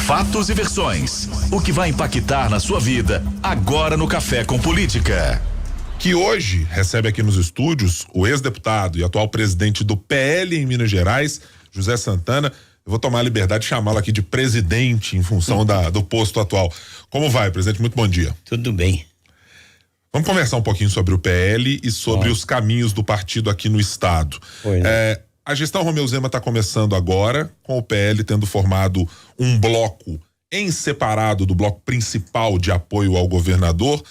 Fatos e versões. O que vai impactar na sua vida agora no Café com Política. Que hoje recebe aqui nos estúdios o ex-deputado e atual presidente do PL em Minas Gerais, José Santana. Eu vou tomar a liberdade de chamá-lo aqui de presidente em função do posto atual. Como vai, presidente? Muito bom dia. Tudo bem. Vamos conversar um pouquinho sobre o PL e sobre os caminhos do partido aqui no estado. A gestão Romeu Zema está começando agora, com o PL tendo formado um bloco em separado do bloco principal de apoio ao governador.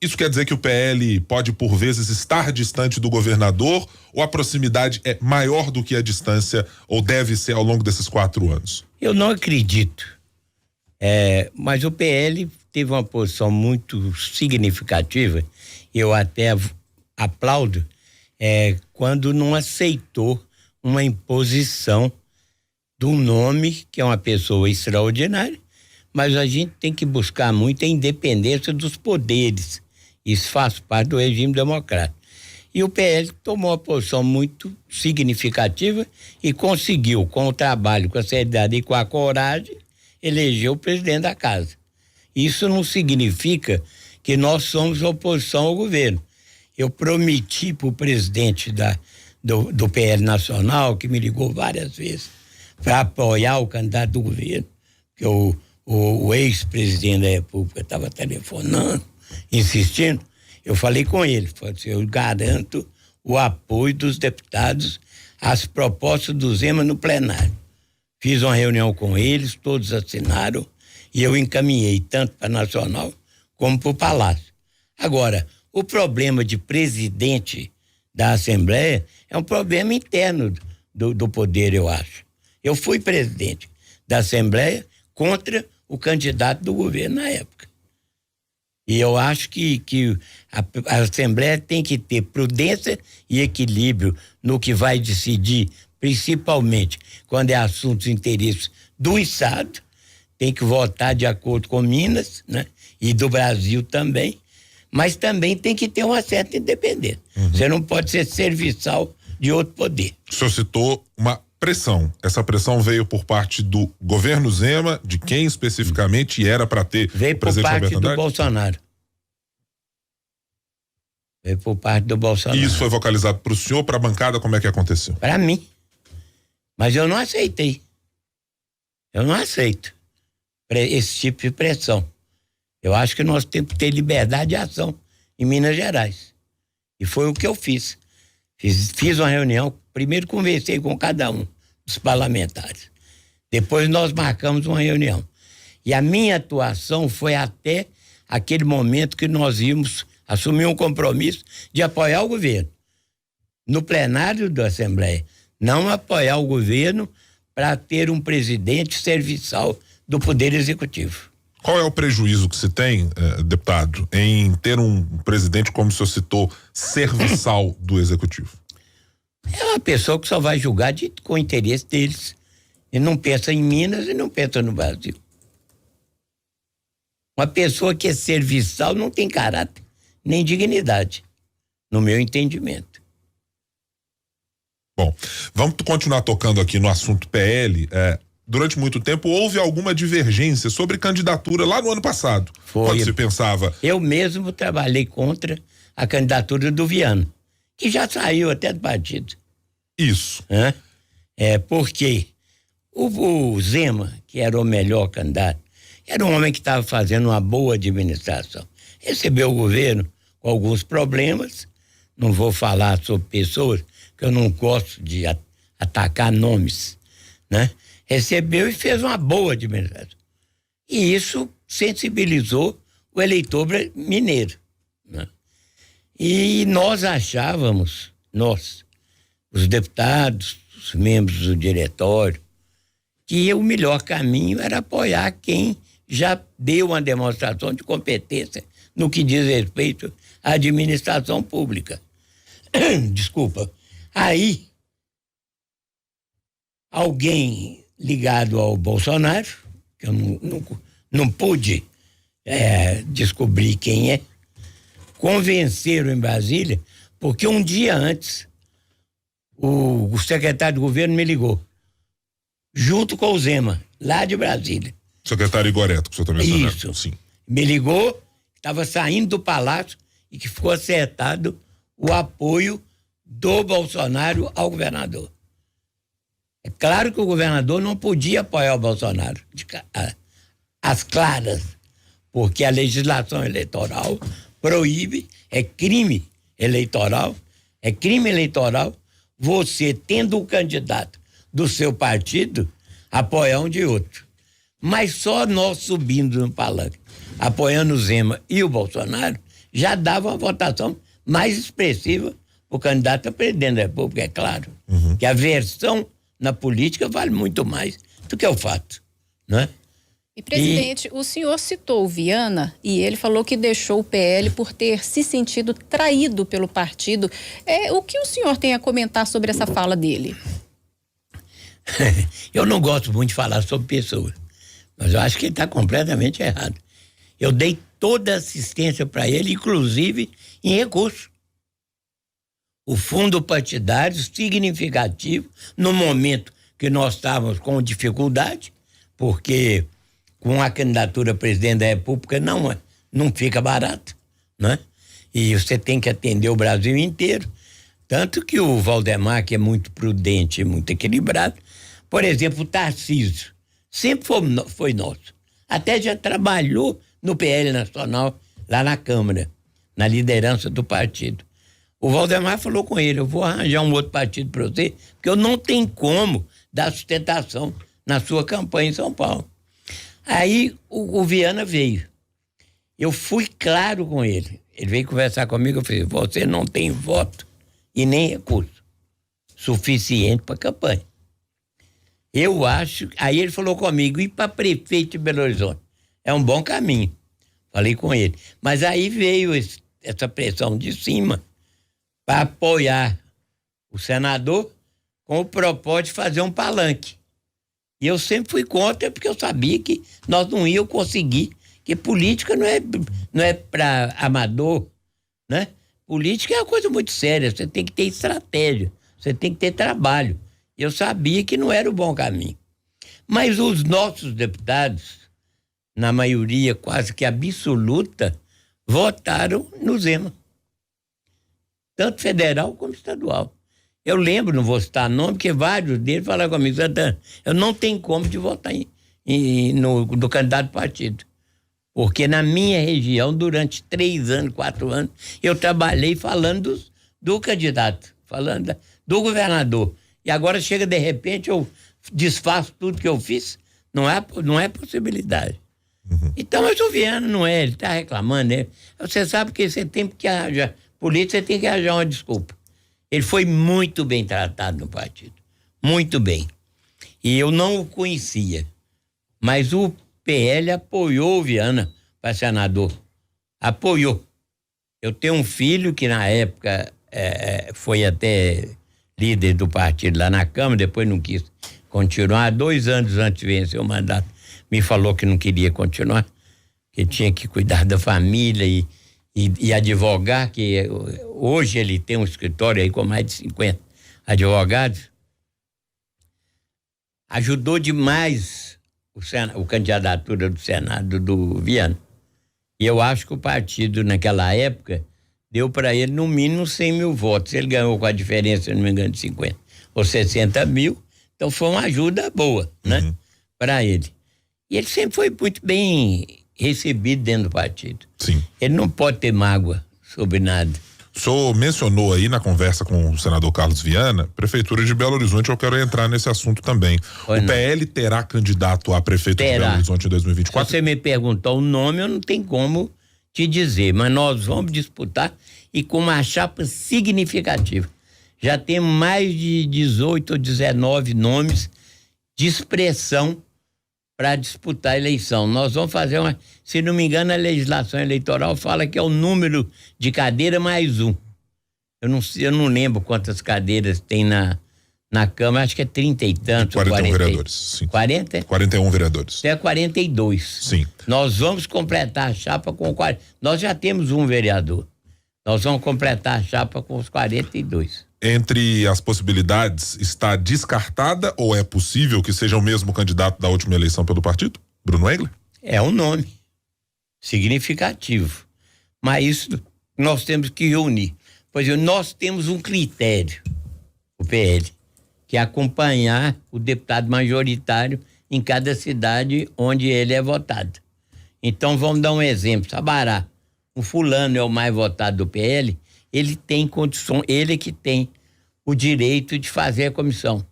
Isso quer dizer que o PL pode, por vezes, estar distante do governador, ou a proximidade é maior do que a distância, ou deve ser ao longo desses 4 anos? Eu não acredito. Mas o PL teve uma posição muito significativa, eu até aplaudo, quando não aceitou uma imposição do nome, que é uma pessoa extraordinária, mas a gente tem que buscar muito a independência dos poderes. Isso faz parte do regime democrático. E o PL tomou uma posição muito significativa e conseguiu, com o trabalho, com a seriedade e com a coragem, eleger o presidente da casa. Isso não significa que nós somos oposição ao governo. Eu prometi para o presidente do PL Nacional, que me ligou várias vezes, para apoiar o candidato do governo, que o ex-presidente da República estava telefonando, insistindo. Eu falei com ele, falei assim, eu garanto o apoio dos deputados às propostas do Zema no plenário. Fiz uma reunião com eles, todos assinaram, e eu encaminhei tanto para a Nacional como para o Palácio. Agora, o problema de presidente da Assembleia é um problema interno do poder, eu acho. Eu fui presidente da Assembleia contra o candidato do governo na época. E eu acho que a Assembleia tem que ter prudência e equilíbrio no que vai decidir, principalmente quando é assuntos de interesse do Estado, tem que votar de acordo com Minas, né? E do Brasil também, mas também tem que ter uma certa independência. Você não pode ser serviçal de outro poder. O senhor citou uma pressão. Essa pressão veio por parte do governo Zema, de quem especificamente era para ter? Veio por parte do Bolsonaro. Veio por parte do Bolsonaro. E isso foi vocalizado para o senhor, para a bancada, como é que aconteceu? Para mim. Mas eu não aceitei. Eu não aceito esse tipo de pressão. Eu acho que nós temos que ter liberdade de ação em Minas Gerais. E foi o que eu fiz. Fiz uma reunião, primeiro conversei com cada um dos parlamentares. Depois nós marcamos uma reunião. E a minha atuação foi até aquele momento que nós íamos assumir um compromisso de apoiar o governo. No plenário da Assembleia. Não apoiar o governo para ter um presidente serviçal do Poder Executivo. Qual é o prejuízo que se tem, deputado, em ter um presidente, como o senhor citou, serviçal do Executivo? É uma pessoa que só vai julgar com o interesse deles. E não pensa em Minas e não pensa no Brasil. Uma pessoa que é serviçal não tem caráter, nem dignidade, no meu entendimento. Bom, vamos continuar tocando aqui no assunto PL. Durante muito tempo houve alguma divergência sobre candidatura lá no ano passado. Quando se pensava. Eu mesmo trabalhei contra a candidatura do Viana, que já saiu até do partido. Isso. Porque o Zema, que era o melhor candidato, era um homem que estava fazendo uma boa administração. Recebeu o governo com alguns problemas, não vou falar sobre pessoas, que eu não gosto de atacar nomes, né? Recebeu e fez uma boa administração. E isso sensibilizou o eleitor mineiro, né? E nós achávamos, os deputados, os membros do diretório, que o melhor caminho era apoiar quem já deu uma demonstração de competência no que diz respeito à administração pública. Desculpa. Aí, alguém ligado ao Bolsonaro, que eu não pude descobrir quem é, convenceram em Brasília, porque um dia antes o secretário do governo me ligou, junto com o Zema, lá de Brasília. Secretário Igoreto, que o senhor também mencionou. Isso. Sim. Me ligou, estava saindo do palácio e que ficou acertado o apoio do Bolsonaro ao governador. É claro que o governador não podia apoiar o Bolsonaro às claras, porque a legislação eleitoral proíbe, é crime eleitoral você, tendo um candidato do seu partido, apoiar um de outro. Mas só nós subindo no palanque, apoiando o Zema e o Bolsonaro, já dava uma votação mais expressiva para o candidato a presidente da República, é claro. Que a versão na política vale muito mais do que o fato, né? E, presidente, o senhor citou o Viana e ele falou que deixou o PL por ter se sentido traído pelo partido. O que o senhor tem a comentar sobre essa fala dele? Eu não gosto muito de falar sobre pessoas, mas eu acho que ele está completamente errado. Eu dei toda a assistência para ele, inclusive em recurso. O fundo partidário significativo, no momento que nós estávamos com dificuldade, porque com a candidatura a presidente da República não fica barato, né? E você tem que atender o Brasil inteiro. Tanto que o Valdemar, que é muito prudente e muito equilibrado, por exemplo, o Tarcísio, sempre foi nosso. Até já trabalhou no PL Nacional, lá na Câmara, na liderança do partido. O Valdemar falou com ele: eu vou arranjar um outro partido para você, porque eu não tenho como dar sustentação na sua campanha em São Paulo. Aí o Viana veio. Eu fui claro com ele. Ele veio conversar comigo, eu falei: você não tem voto e nem recurso suficiente para a campanha. Eu acho. Aí ele falou comigo: ir para prefeito de Belo Horizonte é um bom caminho. Falei com ele. Mas aí veio essa pressão de cima para apoiar o senador com o propósito de fazer um palanque. E eu sempre fui contra, porque eu sabia que nós não íamos conseguir, que política não é para amador, né? Política é uma coisa muito séria, você tem que ter estratégia, você tem que ter trabalho. Eu sabia que não era o bom caminho. Mas os nossos deputados, na maioria quase que absoluta, votaram no Zema. Tanto federal como estadual. Eu lembro, não vou citar nome, porque vários deles falaram comigo: Santana, eu não tenho como de votar no candidato do partido. Porque na minha região, durante 3 anos, 4 anos, eu trabalhei falando do candidato, falando do governador. E agora chega, de repente, eu desfaço tudo que eu fiz. Não é possibilidade. Então, mas o Viana não é, ele está reclamando, né? Você sabe que você tem que arranjar, política, você tem que arranjar uma desculpa. Ele foi muito bem tratado no partido, muito bem. E eu não o conhecia, mas o PL apoiou o Viana para senador, apoiou. Eu tenho um filho que na época foi até líder do partido lá na Câmara, depois não quis continuar, 2 anos antes de vencer o mandato, me falou que não queria continuar, que tinha que cuidar da família e advogar, que hoje ele tem um escritório aí com mais de 50 advogados. Ajudou demais a candidatura do Senado do Viana. E eu acho que o partido, naquela época, deu para ele no mínimo 100 mil votos. Ele ganhou com a diferença, se não me engano, de 50 ou 60 mil. Então foi uma ajuda boa, né? Para ele. E ele sempre foi muito bem recebido dentro do partido. Sim. Ele não pode ter mágoa sobre nada. O senhor mencionou aí na conversa com o senador Carlos Viana, Prefeitura de Belo Horizonte, eu quero entrar nesse assunto também. O PL terá candidato a prefeito de Belo Horizonte em 2024? Se você me perguntou o nome, eu não tenho como te dizer, mas nós vamos disputar e com uma chapa significativa. Já temos mais de 18 ou 19 nomes de expressão para disputar a eleição. Nós vamos fazer se não me engano, a legislação eleitoral fala que é o número de cadeira mais 1. Eu não lembro quantas cadeiras tem na Câmara, acho que é 30 e tantos. 41 vereadores. Sim. 40? 41 vereadores. Até 42. Sim. Nós vamos completar a chapa com 40. Nós já temos um vereador. Nós vamos completar a chapa com os 42. Entre as possibilidades, está descartada ou é possível que seja o mesmo candidato da última eleição pelo partido? Bruno Engler? É um nome significativo. Mas isso nós temos que unir. Por exemplo, nós temos um critério, o PL, que é acompanhar o deputado majoritário em cada cidade onde ele é votado. Então, vamos dar um exemplo. Sabará, o fulano é o mais votado do PL, ele tem condição, ele que tem o direito de fazer a comissão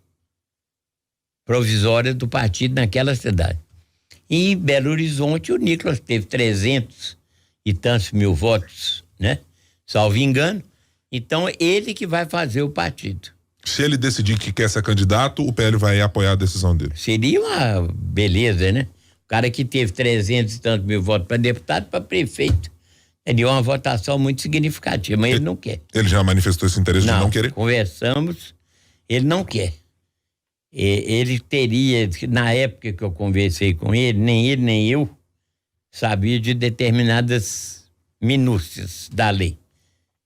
provisória do partido naquela cidade. Em Belo Horizonte, o Nicolas teve 300 e tantos mil votos, né? Salvo engano. Então, ele que vai fazer o partido. Se ele decidir que quer ser candidato, o PL vai apoiar a decisão dele. Seria uma beleza, né? O cara que teve 300 e tantos mil votos para deputado, para prefeito, teria uma votação muito significativa, mas ele não quer. Ele já manifestou esse interesse de não querer? Conversamos, ele não quer. Ele teria, na época que eu conversei com ele, nem eu sabia de determinadas minúcias da lei.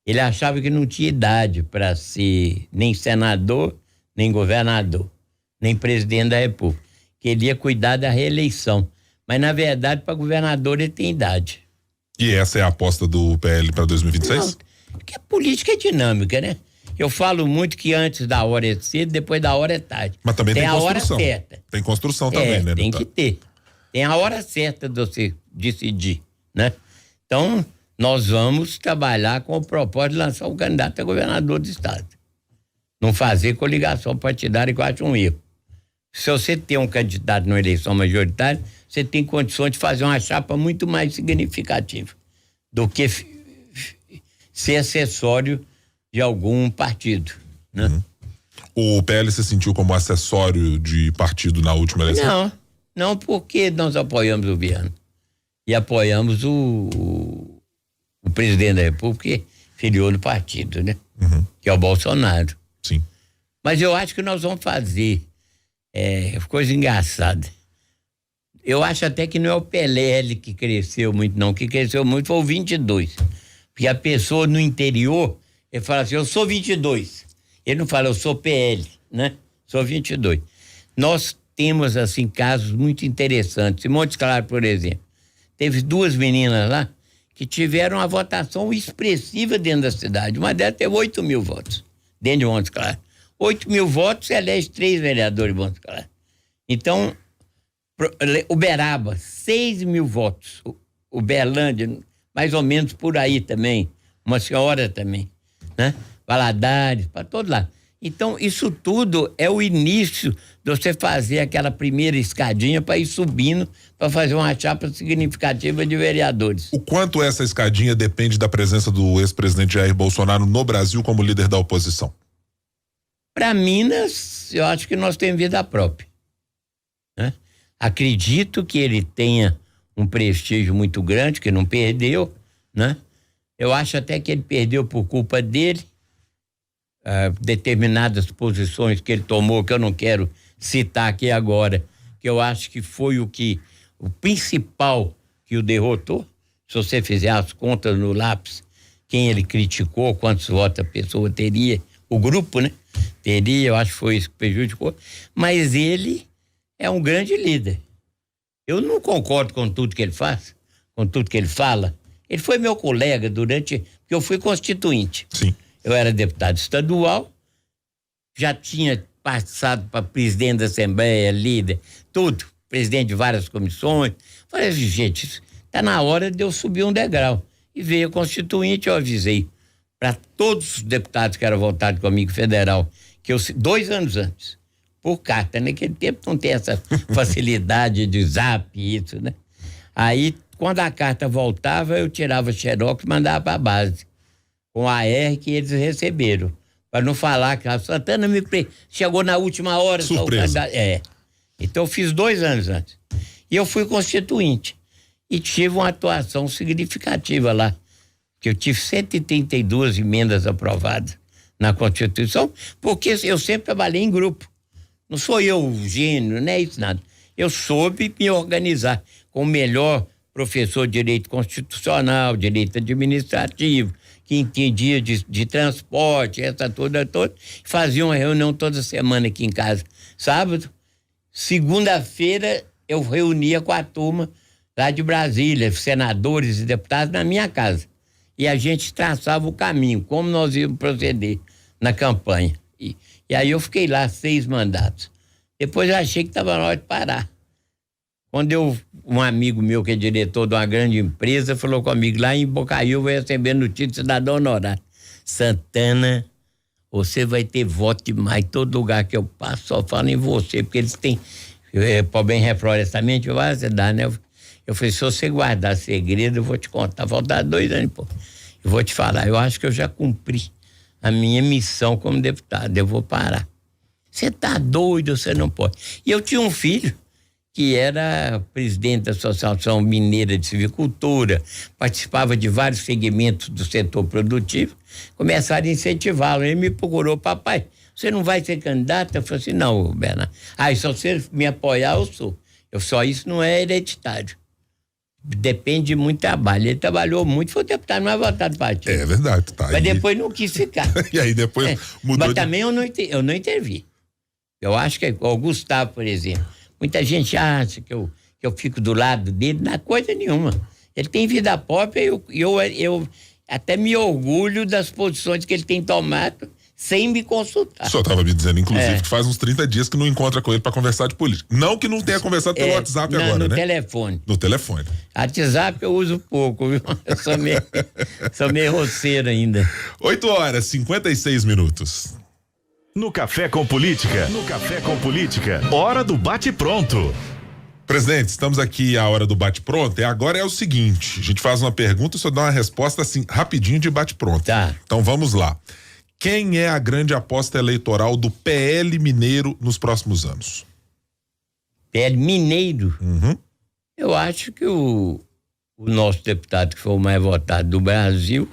Ele achava que não tinha idade para ser nem senador, nem governador, nem presidente da República. Que ele ia cuidar da reeleição. Mas, na verdade, para governador ele tem idade. E essa é a aposta do PL para 2026? Não, porque a política é dinâmica, né? Eu falo muito que antes da hora é cedo, depois da hora é tarde. Mas também tem construção. A hora certa. Tem construção também, né? Tem que ter. Tem a hora certa de você decidir, né? Então, nós vamos trabalhar com o propósito de lançar um candidato a governador do estado. Não fazer coligação partidária, que eu acho um erro. Se você tem um candidato numa eleição majoritária, você tem condições de fazer uma chapa muito mais significativa do que ser acessório de algum partido, né? O PL se sentiu como acessório de partido na última eleição? Não, porque nós apoiamos o Viana e apoiamos o presidente da República, que filiou no partido, né? Que é o Bolsonaro. Sim. Mas eu acho que nós vamos fazer coisa engraçada. Eu acho até que não é o PLL que cresceu muito, não. O que cresceu muito foi o 22. Porque a pessoa no interior, ele fala assim, eu sou 22. Ele não fala, eu sou PL, né? Sou 22. Nós temos, assim, casos muito interessantes. Em Montes Claros, por exemplo, teve 2 meninas lá que tiveram uma votação expressiva dentro da cidade. Uma delas teve 8 mil votos dentro de Montes Claros. 8 mil votos, elege 3 vereadores de Montes Claros. Então, Uberaba, 6 mil votos. Uberlândia, mais ou menos por aí também. Uma senhora também, né? Valadares, para todo lado. Então, isso tudo é o início de você fazer aquela primeira escadinha para ir subindo, para fazer uma chapa significativa de vereadores. O quanto essa escadinha depende da presença do ex-presidente Jair Bolsonaro no Brasil como líder da oposição? Para Minas, eu acho que nós temos vida própria, né? Acredito que ele tenha um prestígio muito grande, que não perdeu, né? Eu acho até que ele perdeu por culpa dele, determinadas posições que ele tomou, que eu não quero citar aqui agora, que eu acho que foi o principal que o derrotou. Se você fizer as contas no lápis, quem ele criticou, quantos votos a pessoa teria, o grupo, né? Teria, eu acho que foi isso que prejudicou, mas ele é um grande líder. Eu não concordo com tudo que ele faz, com tudo que ele fala. Ele foi meu colega porque eu fui constituinte. Sim. Eu era deputado estadual, já tinha passado para presidente da Assembleia, líder, tudo, presidente de várias comissões. Falei assim, gente, tá na hora de eu subir um degrau. E veio a constituinte, eu avisei para todos os deputados que eram votados comigo federal, que 2 anos antes, por carta, naquele tempo não tem essa facilidade de zap, isso, né? Aí, quando a carta voltava, eu tirava xerox e mandava para a base, com a AR que eles receberam, para não falar que a Santana chegou na última hora. Surpresa. Então eu fiz 2 anos antes. E eu fui constituinte. E tive uma atuação significativa lá, que eu tive 132 emendas aprovadas na Constituição, porque eu sempre trabalhei em grupo. Não sou eu o gênio, não é isso nada. Eu soube me organizar com o melhor professor de direito constitucional, direito administrativo, que entendia de transporte, essa toda. Fazia uma reunião toda semana aqui em casa. Sábado, segunda-feira, eu reunia com a turma lá de Brasília, senadores e deputados, na minha casa. E a gente traçava o caminho, como nós íamos proceder na campanha. E aí eu fiquei lá 6 mandatos. Depois eu achei que estava na hora de parar. Quando um amigo meu, que é diretor de uma grande empresa, falou comigo, lá em Bocaiúva, eu recebendo notícia de cidadão honorário. Santana, você vai ter voto demais. Todo lugar que eu passo só falo em você, porque eles têm problema em reflorestamento, você dá, né? Eu falei, se você guardar segredo, eu vou te contar. Faltar 2 anos, pô. Eu vou te falar, eu acho que eu já cumpri a minha missão como deputado. Eu vou parar. Você tá doido, você não pode. E eu tinha um filho que era presidente da Associação Mineira de Silvicultura, participava de vários segmentos do setor produtivo, começaram a incentivá-lo. Ele me procurou, papai, você não vai ser candidato? Eu falei assim, não, Bernardo. Se você me apoiar, eu sou. Isso não é hereditário. Depende de muito trabalho. Ele trabalhou muito, foi deputado mais votado do partido. É verdade, tá. Mas depois não quis ficar. E aí depois mudou. Mas também eu não intervi. Eu acho que o Gustavo, por exemplo, muita gente acha que eu fico do lado dele, não é coisa nenhuma. Ele tem vida própria e eu até me orgulho das posições que ele tem tomado sem me consultar. O senhor estava me dizendo, inclusive, que faz uns 30 dias que não encontra com ele para conversar de política. Não que não tenha conversado pelo WhatsApp agora, né? No telefone. No telefone. WhatsApp eu uso pouco, viu? Eu sou meio roceiro ainda. 8h56. No Café com Política. Hora do bate-pronto. Presidente, estamos aqui à hora do bate-pronto. Agora é o seguinte: a gente faz uma pergunta e só dá uma resposta assim, rapidinho de bate-pronto. Tá. Então vamos lá. Quem é a grande aposta eleitoral do PL Mineiro nos próximos anos? PL Mineiro? Uhum. Eu acho que o nosso deputado que foi o mais votado do Brasil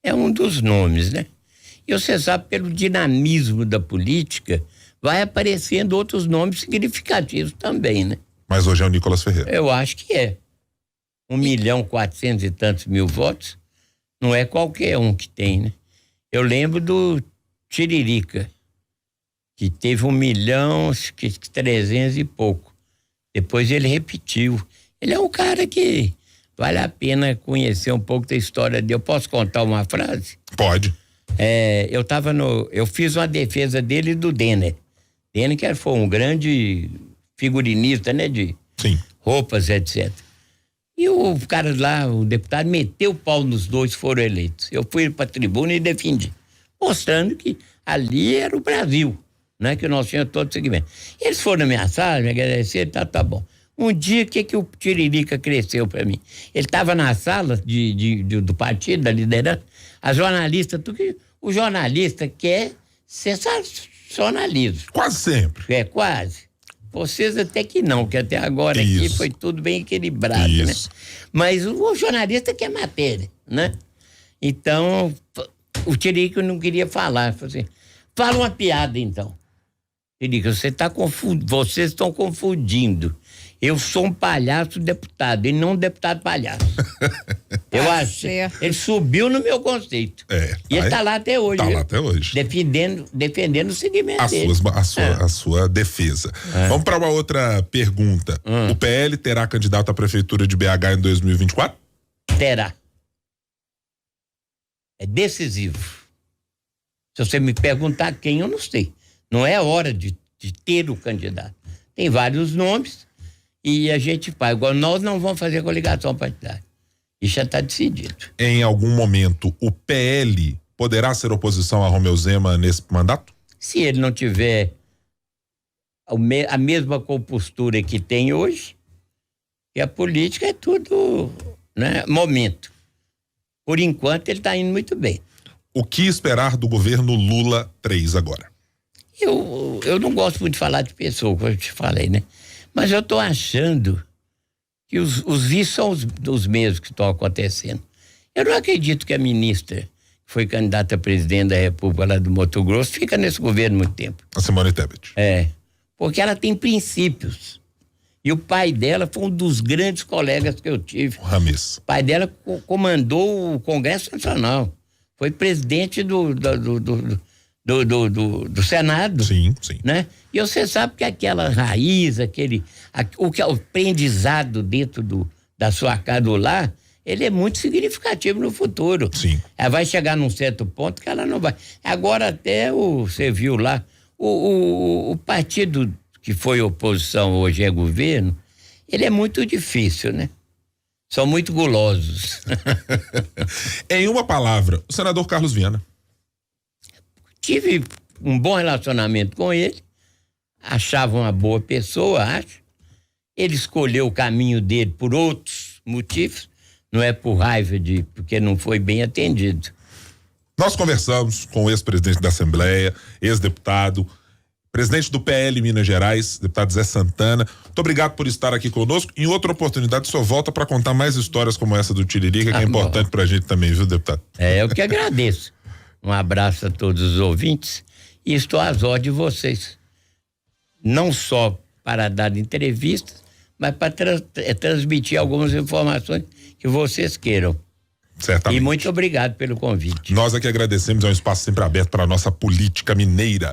é um dos nomes, né? E você sabe, pelo dinamismo da política, vai aparecendo outros nomes significativos também, né? Mas hoje é o Nicolas Ferreira. Eu acho que é. 1.400.000 e tantos votos, não é qualquer um que tem, né? Eu lembro do Tiririca, que teve 1.300.000 e pouco. Depois ele repetiu. Ele é um cara que vale a pena conhecer um pouco da história dele. Eu posso contar uma frase? Pode. Eu fiz uma defesa dele e do Denner. Denner que foi um grande figurinista, né? De Sim. roupas, etc. E o cara lá, o deputado, meteu o pau nos dois, foram eleitos. Eu fui pra tribuna e defendi, mostrando que ali era o Brasil, né? Que nós tínhamos todo o segmento. Eles foram na minha sala, me agradeceram, tá bom. Um dia, o que o Tiririca cresceu pra mim? Ele tava na sala do partido, da liderança, a jornalista, o jornalista quer sensacionalismo. Quase sempre. Quase. Vocês até que não, que até agora aqui foi tudo bem equilibrado, né? Mas o jornalista quer matéria, né? Então, o Tiririca não queria falar. Falou assim, fala uma piada então. Tiririca, vocês estão confundindo. Eu sou um palhaço deputado e não um deputado palhaço. Eu acho. Ele subiu no meu conceito. E ele tá lá até hoje. Tá lá até hoje. Defendendo o segmento dele. A sua defesa. Vamos para uma outra pergunta. O PL terá candidato à prefeitura de BH em 2024? Terá. É decisivo. Se você me perguntar quem, eu não sei. Não é hora de ter o candidato. Tem vários nomes. E a gente faz. Agora, nós não vamos fazer coligação partidária. Isso já está decidido. Em algum momento, o PL poderá ser oposição a Romeu Zema nesse mandato? Se ele não tiver a mesma compostura que tem hoje, e a política é tudo, né, momento. Por enquanto, ele está indo muito bem. O que esperar do governo Lula 3 agora? Eu não gosto muito de falar de pessoa, como eu te falei, né? Mas eu estou achando que os vícios são os mesmos que estão acontecendo. Eu não acredito que a ministra, que foi candidata a presidente da República lá do Mato Grosso, fica nesse governo muito tempo. A Simone Tebet. Porque ela tem princípios. E o pai dela foi um dos grandes colegas que eu tive. O Rames. O pai dela comandou o Congresso Nacional. Foi presidente do do Senado. Sim, sim. Né? E você sabe que aquela raiz, o que é o aprendizado dentro da sua casa do lar, ele é muito significativo no futuro. Sim. Ela vai chegar num certo ponto que ela não vai. Agora até você viu lá, o partido que foi oposição hoje é governo, ele é muito difícil, né? São muito gulosos. Em uma palavra, o senador Carlos Viana. Tive um bom relacionamento com ele, achava uma boa pessoa, acho. Ele escolheu o caminho dele por outros motivos, não é por raiva porque não foi bem atendido. Nós conversamos com o ex-presidente da Assembleia, ex-deputado, presidente do PL Minas Gerais, deputado Zé Santana. Muito obrigado por estar aqui conosco. Em outra oportunidade, só volta para contar mais histórias como essa do Tiririca, que é importante pra gente também, viu, deputado? Eu que agradeço. Um abraço a todos os ouvintes e estou às ordens de vocês. Não só para dar entrevistas, mas para transmitir algumas informações que vocês queiram. Certamente. E muito obrigado pelo convite. Nós aqui agradecemos, é um espaço sempre aberto para a nossa política mineira.